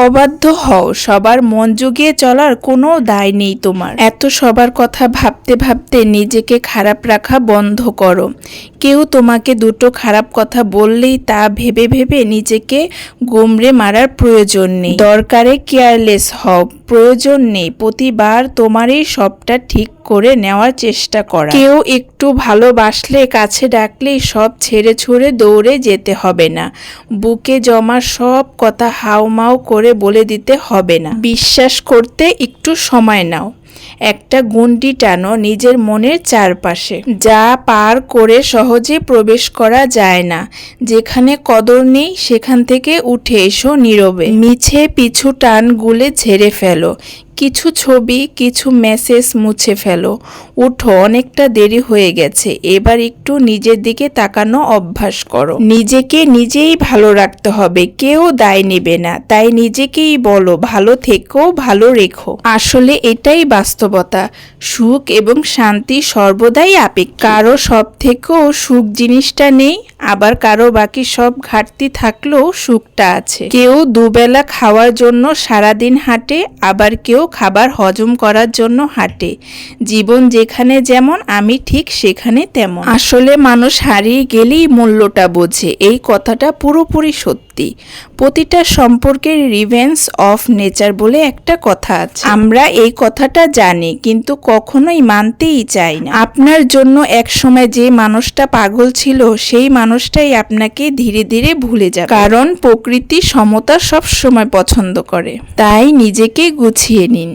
অবাধ্য হও, সবার মন জুগিয়ে চলার কোনো দায় নেই তোমার। এত সবার কথা ভাবতে ভাবতে নিজেকে খারাপ রাখা বন্ধ করো। কেউ তোমাকে দুটো খারাপ কথা বললেই তা ভেবে ভেবে নিজেকে গোমড়ে মারার প্রয়োজন নেই। দরকারে কেয়ারলেস হও, প্রয়োজন নেই প্রতিবার তোমারই সবটা ঠিক করে নেওয়ার চেষ্টা করা। কেউ একটু ভালোবাসলে কাছে ডাকলেই সব ছেড়ে ছুড়ে দৌড়ে যেতে হবে না। বুকে জমা সব কথা হাউমাউ করে বলে দিতে হবে না। বিশ্বাস করতে একটু সময় নাও। একটা গণ্ডি টানো নিজের মনের চারপাশে, যা পার করে সহজে প্রবেশ করা যায় না। যেখানে কদর নেই সেখান থেকে উঠে এসো নীরবে। মিছে পিছু টান গুলে ঝেড়ে ফেলো। কিছু ছবি, কিছু মেসেজ মুছে ফেলো। উঠো, অনেকটা দেরি হয়ে গেছে। এবার একটু নিজের দিকে তাকানো অভ্যাস করো। নিজেকে নিজেই ভালো রাখতে হবে, কেউ দায় নেবে না। তাই নিজেকেই বলো ভালো থেকো, ভালো রেখো। আসলে এটাই বাস্তবতা। সুখ এবং শান্তি সর্বদাই আপেক্ষিক। কারো সব থেকেও সুখ জিনিসটা নেই, আবার কারো বাকি সব ঘাটতি থাকলেও সুখটা আছে। কেউ দুবেলা খাওয়ার জন্য সারাদিন হাঁটে, আবার কেউ খাবার হজম করার জন্য হাঁটে। জীবন যেখানে যেমন, আমি ঠিক সেখানে তেমন। আসলে মানুষ হারিয়ে গেলেই মূল্যটা বোঝে, এই কথাটা পুরোপুরি সত্যি। প্রতিটা সম্পর্কের রিভেঞ্জ অফ নেচার বলে একটা কথা আছে। আমরা এই কথাটা জানি, কিন্তু কখনোই মানতেই চাই না। আপনার জন্য একসময় যে মানুষটা পাগল ছিল, সেই মানুষটাই আপনাকে ধীরে ধীরে ভুলে যাবে। কারণ প্রকৃতি সমতা সব সময় পছন্দ করে। তাই নিজেকে গুছিয়ে নিন।